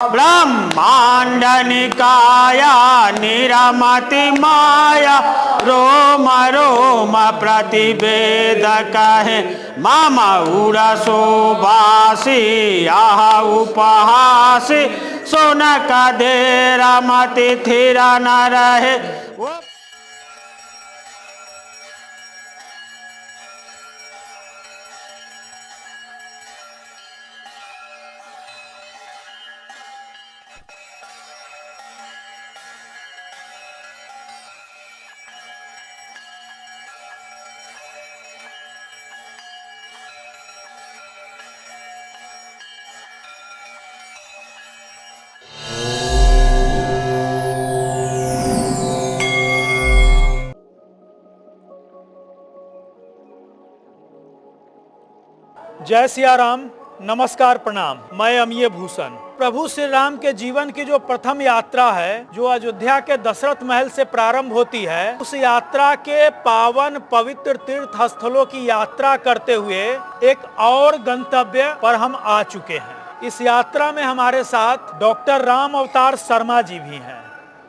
ब्रह्मांड निकाया निरमति माया रोम रोम प्रतिवेद कहे मम उड़सोबासी आह उपहासी सुन कदे रमति थिर न रहे। जय सिया राम, नमस्कार, प्रणाम। मैं अमीय भूषण। प्रभु श्री राम के जीवन की जो प्रथम यात्रा है, जो अयोध्या के दशरथ महल से प्रारंभ होती है, उस यात्रा के पावन पवित्र तीर्थ स्थलों की यात्रा करते हुए एक और गंतव्य पर हम आ चुके हैं। इस यात्रा में हमारे साथ डॉक्टर राम अवतार शर्मा जी भी हैं।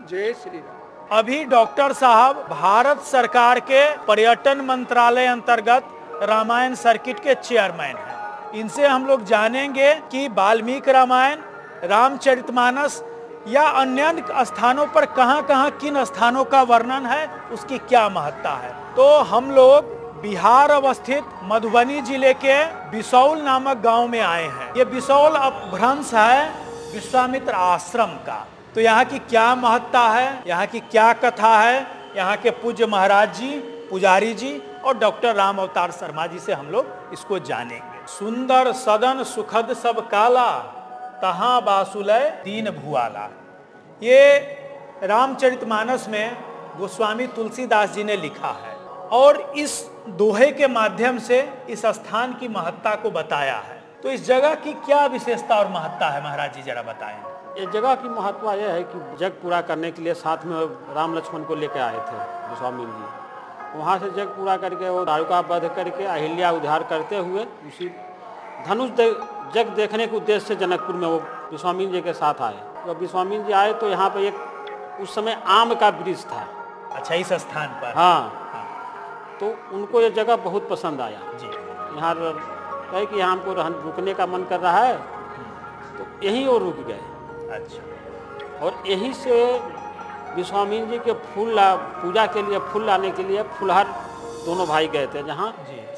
जय श्री राम। अभी डॉक्टर साहब भारत सरकार के पर्यटन मंत्रालय अंतर्गत रामायण सर्किट के चेयरमैन हैं। इनसे हम लोग जानेंगे कि वाल्मीकि रामायण, रामचरितमानस या अन्य स्थानों पर कहां-कहां किन स्थानों का वर्णन है, उसकी क्या महत्ता है। तो हम लोग बिहार अवस्थित मधुबनी जिले के बिसौल नामक गांव में आए हैं। ये बिसौल अपभ्रंश है विश्वामित्र आश्रम का। तो यहाँ की क्या महत्ता है, यहाँ की क्या कथा है, यहाँ के पूज्य महाराज जी, पुजारी जी और डॉक्टर राम अवतार शर्मा जी से हम लोग इसको जानेंगे। सुंदर सदन सुखद सब काला, तहां बासुलय दीन भुआला। ये रामचरितमानस में गोस्वामी तुलसीदास जी ने लिखा है और इस दोहे के माध्यम से इस स्थान की महत्ता को बताया है। तो इस जगह की क्या विशेषता और महत्ता है, महाराज जी जरा बताएं। ये जगह की महत्व यह है कि जग पूरा करने के लिए साथ में राम लक्ष्मण को लेकर आए थे गोस्वामी जी। वहाँ से जग पूरा करके वो दारुका वध करके अहिल्या उद्धार करते हुए उसी धनुष जग देखने के उद्देश्य से जनकपुर में वो गोस्वामी जी के साथ आए। जब गोस्वामी जी आए तो यहाँ पे एक उस समय आम का वृक्ष था। अच्छा, इस स्थान पर? हाँ। तो उनको ये जगह बहुत पसंद आया जी। यहाँ कहे कि यहाँ हमको रुकने का मन कर रहा है, तो यहीं वो रुक गए। अच्छा। और यहीं से गोस्वामी जी के पूजा के लिए फूल लाने के लिए फुलहर दोनों भाई गए थे, जहाँ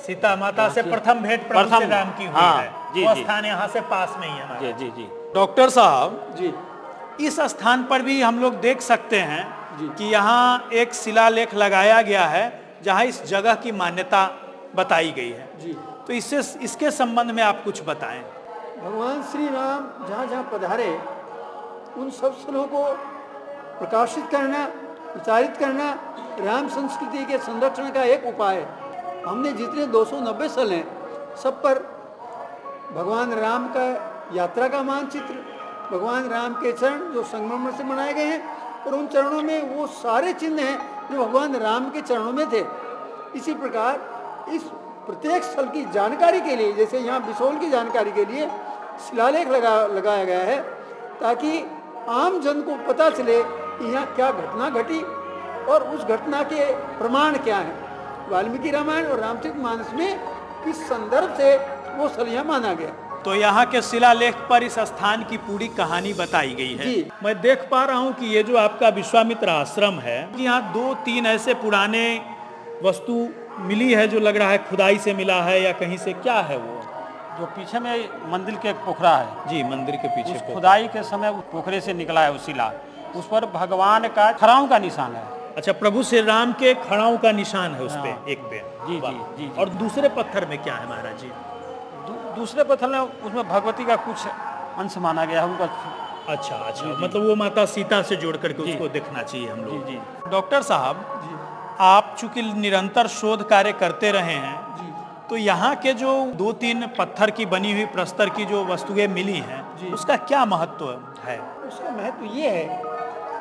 सीता माता से प्रथम भेंट प्रभु श्री राम की हुई है। जी, वो जी। स्थान यहाँ से पास में ही है। जी जी जी। डॉक्टर साहब जी, इस स्थान पर भी हम लोग देख सकते हैं जी। कि यहाँ एक शिलालेख लगाया गया है जहाँ इस जगह की मान्यता बताई गई है। जी। तो इसके संबंध में आप कुछ बताएं। भगवान श्री राम जहाँ जहाँ पधारे उन सब स्थलों को प्रकाशित करना, प्रचारित करना राम संस्कृति के संरक्षण का एक उपाय है। हमने जितने 290 स्थल हैं, सब पर भगवान राम का यात्रा का मानचित्र, भगवान राम के चरण जो संगमरमर से बनाए गए हैं, और उन चरणों में वो सारे चिन्ह हैं जो भगवान राम के चरणों में थे। इसी प्रकार इस प्रत्येक स्थल की जानकारी के लिए, जैसे यहाँ बिसौल की जानकारी के लिए शिलालेख लगाया गया है, ताकि आम जन को पता चले कि यहाँ क्या घटना घटी और उस घटना के प्रमाण क्या हैं। वाल्मीकि रामायण और रामचरितमानस में किस संदर्भ से वो स्थल यहाँ माना गया। तो यहाँ के शिलालेख पर इस स्थान की पूरी कहानी बताई गई है। जी। मैं देख पा रहा हूँ कि ये जो आपका विश्वामित्र आश्रम है, यहाँ 2-3 ऐसे पुराने वस्तु मिली है जो लग रहा है खुदाई से मिला है या कहीं से। क्या है वो? जो पीछे में मंदिर के एक पोखरा है जी, मंदिर के पीछे उस खुदाई के समय उस पोखरे से निकला है वो शिला। उस पर भगवान का खड़ाऊ का निशान है। अच्छा, प्रभु श्री राम के खड़ाऊ का निशान है उस पे, हाँ। एक पे। जी, वाह। जी, जी, जी। और दूसरे पत्थर में क्या है महाराज जी? दूसरे पत्थर में उसमें भगवती का कुछ अंश माना गया है उनका। अच्छा अच्छा, जी, जी। मतलब वो माता सीता से जोड़ करके जी। उसको देखना चाहिए हम लोग। जी, जी। डॉक्टर साहब, आप चूंकि निरंतर शोध कार्य करते रहे हैं, तो यहाँ के जो 2-3 पत्थर की बनी हुई प्रस्तर की जो वस्तुएं मिली हैं, उसका क्या महत्व है? उसका महत्व ये है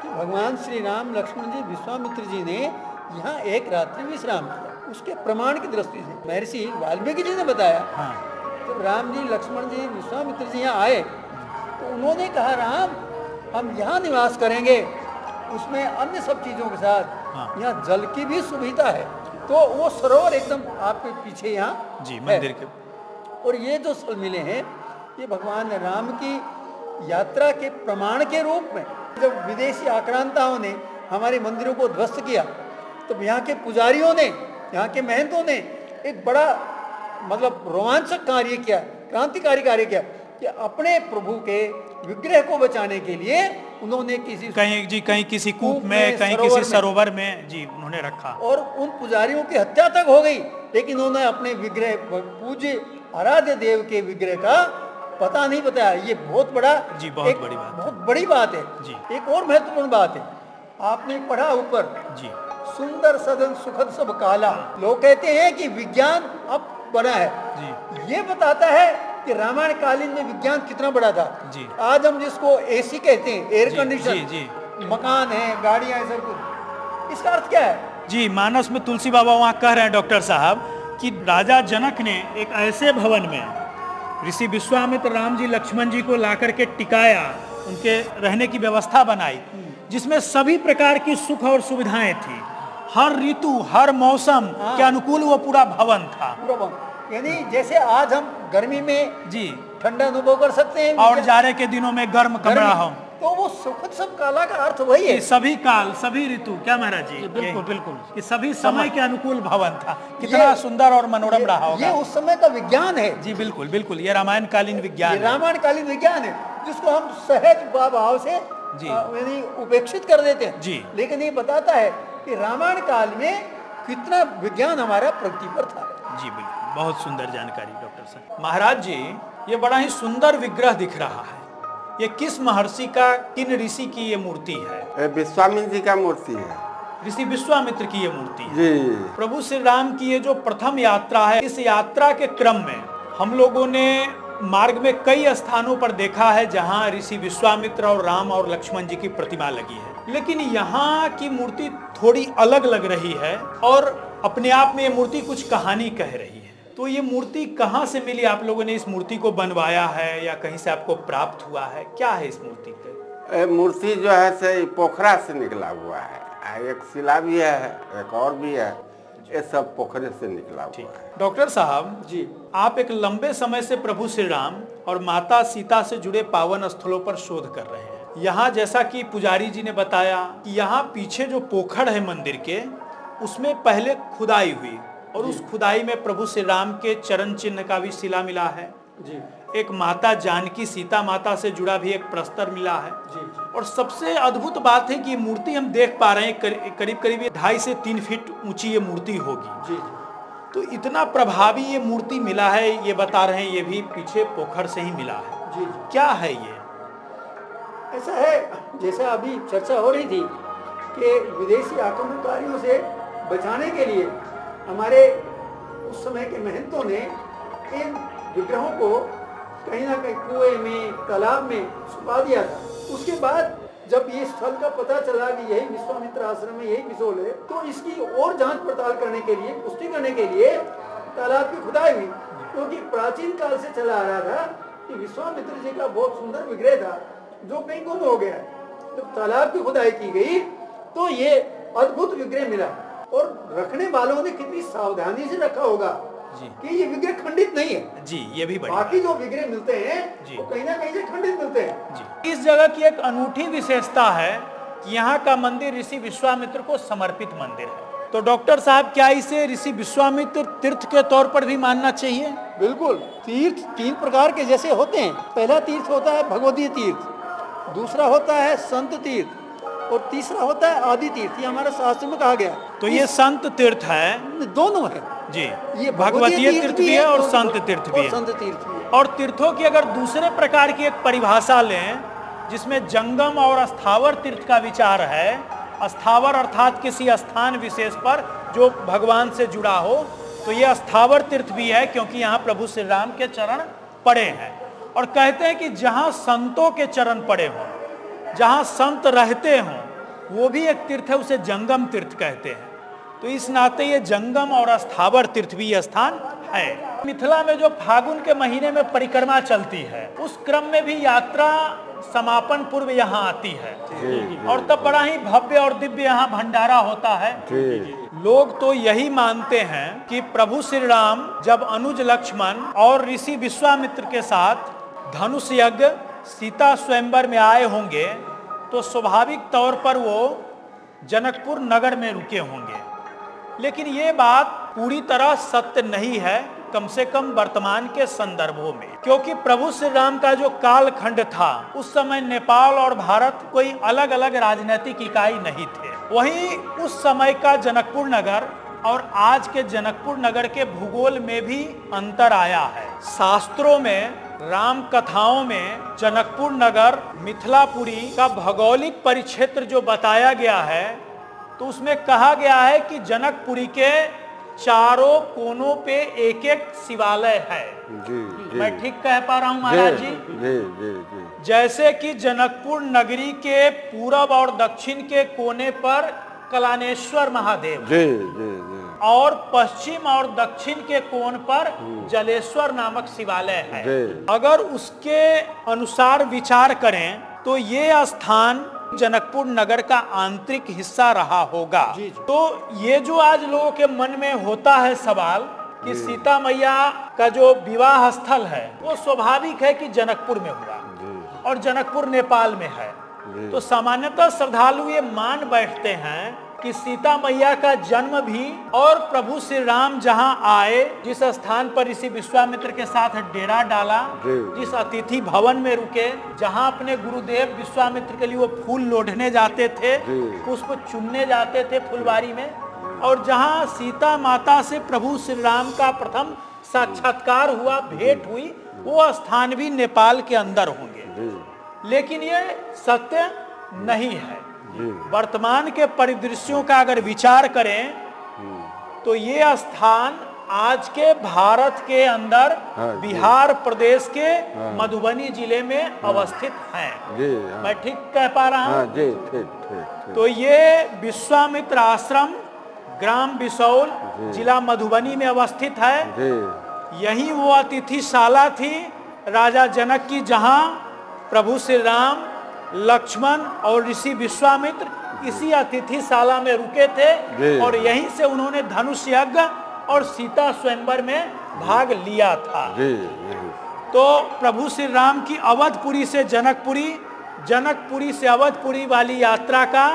कि भगवान श्री राम, लक्ष्मण जी, विश्वामित्र जी ने यहाँ एक रात्रि विश्राम किया। उसके प्रमाण की दृष्टि से महर्षि वाल्मीकि जी ने बताया, हाँ। जब राम जी, लक्ष्मण जी, विश्वामित्र जी यहाँ आए तो उन्होंने कहा राम हम यहाँ निवास करेंगे, उसमें अन्य सब चीज़ों के साथ यहाँ जल की भी सुविधा है। तो वो सरोवर एकदम आपके पीछे यहाँ जी मंदिर के। और ये जो स्थल मिले हैं ये भगवान राम की यात्रा के प्रमाण के रूप में, जब विदेशी आक्रांताओं ने हमारे मंदिरों को ध्वस्त किया तो यहाँ के पुजारियों ने, यहाँ के महंतों ने एक बड़ा मतलब रोमांचक कार्य किया, क्रांतिकारी कार्य किया कि अपने प्रभु के विग्रह को बचाने के लिए उन्होंने कहीं किसी कूप में, कहीं किसी सरोवर में जी उन्होंने रखा, और उन पुजारियों की हत्या तक हो गई, लेकिन उन्होंने अपने विग्रह, पूज्य आराध्य देव के विग्रह का पता नहीं बताया। ये बहुत बड़ा जी, बहुत बड़ी बात, बहुत बड़ी बात है जी। एक और महत्वपूर्ण बात है, आपने पढ़ा ऊपर जी, सुंदर सदन सुखद सब काला। लोग कहते हैं कि विज्ञान अब बना है जी, ये बताता है कि रामायण कालीन में विज्ञान कितना बड़ा था जी। आज हम जिसको एसी कहते हैं, एयर जी, कंडीशन, जी, जी। मकान है, गाड़ियां है, सब कुछ, इसका अर्थ क्या है? जी मानस में तुलसी बाबा वहाँ कह रहे हैं डॉक्टर साहब कि राजा जनक ने एक ऐसे भवन में ऋषि विश्वामित्र राम जी लक्ष्मण जी को ला करके टिकाया, उनके रहने की व्यवस्था बनाई, जिसमें सभी प्रकार की सुख और सुविधाएं थी, हर ऋतु हर मौसम के अनुकूल वो पूरा भवन था। यानी जैसे आज हम गर्मी में जी ठंडा अनुभव कर सकते हैं और जाड़े के दिनों में गर्म कमरा हो, तो वो सुखद सब काला का अर्थ वही है। सभी काल सभी ऋतु, क्या महाराज जी? बिल्कुल बिल्कुल, कि सभी समय के अनुकूल भवन था। कितना सुंदर और मनोरम रहा होगा। ये उस समय का विज्ञान है जी बिल्कुल बिल्कुल, ये रामायण कालीन विज्ञान है। रामायण कालीन विज्ञान है जिसको हम सहज भाव से जी। यानी उपेक्षित कर देते हैं जी। लेकिन ये बताता है कि रामायण काल में कितना विज्ञान हमारा प्रगति पर था। जी बिल्कुल, बहुत सुंदर जानकारी डॉक्टर साहब। महाराज जी ये बड़ा ही सुंदर विग्रह दिख रहा है, ये किस महर्षि का, किन ऋषि की ये मूर्ति है? विश्वामित्र जी का मूर्ति है। ऋषि विश्वामित्र की ये मूर्ति है जी। प्रभु श्री राम की ये जो प्रथम यात्रा है, इस यात्रा के क्रम में हम लोगों ने मार्ग में कई स्थानों पर देखा है जहां ऋषि विश्वामित्र और राम और लक्ष्मण जी की प्रतिमा लगी है, लेकिन यहाँ की मूर्ति थोड़ी अलग लग रही है और अपने आप में ये मूर्ति कुछ कहानी कह रही है। तो ये मूर्ति कहाँ से मिली? आप लोगों ने इस मूर्ति को बनवाया है या कहीं से आपको प्राप्त हुआ है? क्या है इस मूर्ति का? मूर्ति जो है से पोखरा से निकला हुआ है, एक शिला भी है, एक और भी है, ये सब पोखरे से निकला हुआ है। डॉक्टर साहब जी, आप एक लंबे समय से प्रभु श्री राम और माता सीता से जुड़े पावन स्थलों पर शोध कर रहे हैं। यहाँ जैसा कि पुजारी जी ने बताया कि यहाँ पीछे जो पोखर है मंदिर के, उसमें पहले खुदाई हुई और उस खुदाई में प्रभु श्री राम के चरण चिन्ह का भी शिला मिला है जी। एक माता जानकी सीता माता से जुड़ा भी एक प्रस्तर मिला है जी। और सबसे अद्भुत बात है कि मूर्ति हम देख पा रहे हैं करीब करीब 2.5 से 3 फीट ऊंची ये मूर्ति होगी। जी। तो इतना प्रभावी ये मूर्ति मिला है, ये बता रहे हैं ये भी पीछे पोखर से ही मिला है। जी। क्या है ये? ऐसा है जैसा अभी चर्चा हो रही थी कि विदेशी आक्रमणकारियों से बचाने के लिए हमारे उस समय के महंतों ने इन विग्रहों को कहीं ना कहीं कुएं में, तालाब में छुपा दिया था। उसके बाद जब ये स्थल का पता चला कि यही विश्वामित्र आश्रम में यही बिसोल है, तो इसकी और जांच पड़ताल करने के लिए, पुष्टि करने के लिए तालाब की खुदाई हुई, क्योंकि प्राचीन काल से चला आ रहा था कि विश्वामित्र जी का बहुत सुंदर विग्रह था जो कहीं गुम हो गया। जब तालाब की खुदाई की गई तो ये अद्भुत विग्रह मिला और रखने वालों ने कितनी सावधानी से रखा होगा कि ये विग्रह खंडित नहीं है। जी, ये भी बढ़िया। बाकी जो विग्रह मिलते हैं वो कहीं ना कहीं से खंडित मिलते हैं। जी। इस जगह की एक अनूठी विशेषता है कि यहाँ का मंदिर ऋषि विश्वामित्र को समर्पित मंदिर है। तो डॉक्टर साहब, क्या इसे ऋषि विश्वामित्र तीर्थ के तौर पर भी मानना चाहिए? बिल्कुल। तीर्थ 3 प्रकार के जैसे होते हैं। पहला तीर्थ होता है भगवदीय तीर्थ, दूसरा होता है संत तीर्थ और तीसरा होता है आदि तीर्थ। ये हमारे शास्त्र में कहा गया। तो ये संत तीर्थ है? दोनों है जी। ये भगवतीय तीर्थ भी है और संत तीर्थ भी है। संत तीर्थ भी है। और तीर्थों की अगर दूसरे प्रकार की एक परिभाषा लें जिसमें जंगम और स्थावर तीर्थ का विचार है, स्थावर अर्थात किसी स्थान विशेष पर जो भगवान से जुड़ा हो, तो ये स्थावर तीर्थ भी है क्योंकि यहाँ प्रभु श्री राम के चरण पड़े हैं। और कहते हैं कि जहाँ संतों के चरण पड़े हों, जहाँ संत रहते हों, वो भी एक तीर्थ है, उसे जंगम तीर्थ कहते हैं। तो इस नाते ये जंगम और स्थावर तीर्थ भी स्थान है। मिथिला में जो फागुन के महीने में परिक्रमा चलती है, उस क्रम में भी यात्रा समापन पूर्व यहाँ आती है और तब बड़ा ही भव्य और दिव्य यहाँ भंडारा होता है। लोग तो यही मानते हैं कि प्रभु श्री राम जब अनुज लक्ष्मण और ऋषि विश्वामित्र के साथ धनुष यज्ञ सीता स्वयंवर में आए होंगे तो स्वाभाविक तौर पर वो जनकपुर नगर में रुके होंगे, लेकिन ये बात पूरी तरह सत्य नहीं है, कम से कम वर्तमान के संदर्भों में, क्योंकि प्रभु श्री राम का जो कालखंड था उस समय नेपाल और भारत कोई अलग अलग राजनीतिक इकाई नहीं थे। वहीं उस समय का जनकपुर नगर और आज के जनकपुर नगर के भूगोल में भी अंतर आया है। शास्त्रों में, राम कथाओं में जनकपुर नगर मिथिलापुरी का भौगोलिक परिक्षेत्र जो बताया गया है तो उसमें कहा गया है कि जनकपुरी के चारों कोनों पे एक एक शिवालय है। मैं ठीक कह पा रहा हूँ महाराज जी? जी। जैसे कि जनकपुर नगरी के पूरब और दक्षिण के कोने पर कलानेश्वर महादेव जी। और पश्चिम और दक्षिण के कोण पर जलेश्वर नामक शिवालय है। अगर उसके अनुसार विचार करें तो ये स्थान जनकपुर नगर का आंतरिक हिस्सा रहा होगा। तो ये जो आज लोगों के मन में होता है सवाल कि सीता मैया का जो विवाह स्थल है वो स्वाभाविक है कि जनकपुर में हुआ और जनकपुर नेपाल में है, तो सामान्यतः श्रद्धालु ये मान बैठते हैं कि सीता मैया का जन्म भी और प्रभु श्री राम जहां आए, जिस स्थान पर ऋषि विश्वामित्र के साथ डेरा डाला, जिस अतिथि भवन में रुके, जहां अपने गुरुदेव विश्वामित्र के लिए वो फूल लोढ़ने जाते थे, पुष्प चुनने जाते थे फुलवारी में, और जहां सीता माता से प्रभु श्री राम का प्रथम साक्षात्कार हुआ, भेंट हुई, वो स्थान भी नेपाल के अंदर होंगे। लेकिन ये सत्य नहीं है। वर्तमान के परिदृश्यों का अगर विचार करें तो ये स्थान आज के भारत के अंदर बिहार प्रदेश के मधुबनी जिले में अवस्थित हैं। मैं ठीक कह पा रहा हूँ? तो ये विश्वामित्र आश्रम ग्राम बिसौल जिला मधुबनी में अवस्थित है। यही वो अतिथिशाला थी राजा जनक की, जहां प्रभु श्री राम, लक्ष्मण और ऋषि विश्वामित्र इसी अतिथिशाला में रुके थे और यहीं से उन्होंने धनुष यज्ञ और सीता स्वयंवर में भाग लिया था। तो प्रभु श्री राम की अवधपुरी से जनकपुरी, जनकपुरी से अवधपुरी वाली यात्रा का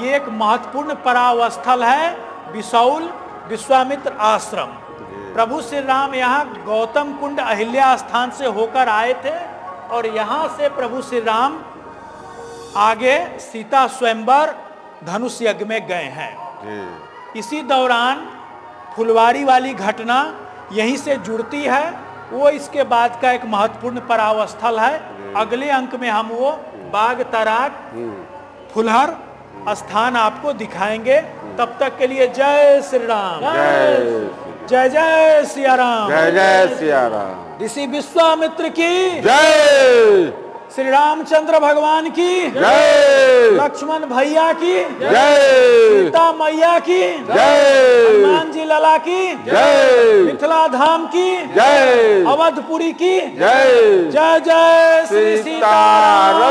ये एक महत्वपूर्ण पड़ाव स्थल है बिसौल विश्वामित्र आश्रम। प्रभु श्री राम यहाँ गौतम कुंड अहिल्या स्थान से होकर आए थे और यहाँ से प्रभु श्री राम आगे सीता स्वयंवर धनुष यज्ञ में गए हैं। इसी दौरान फुलवारी वाली घटना यहीं से जुड़ती है, वो इसके बाद का एक महत्वपूर्ण पड़ाव स्थल है। अगले अंक में हम वो बाग तराट फुलहर स्थान आपको दिखाएंगे। तब तक के लिए जय श्री राम, जय जय सिया राम, जय जय सिया राम। ऋषि विश्वामित्र की जय, श्री रामचंद्र भगवान की जय, लक्ष्मण भैया की जय, सीता मैया की जय, हनुमान जी लला की जय, मिथिला धाम की जय, अवधपुरी की जय, जय जय श्री सीताराम।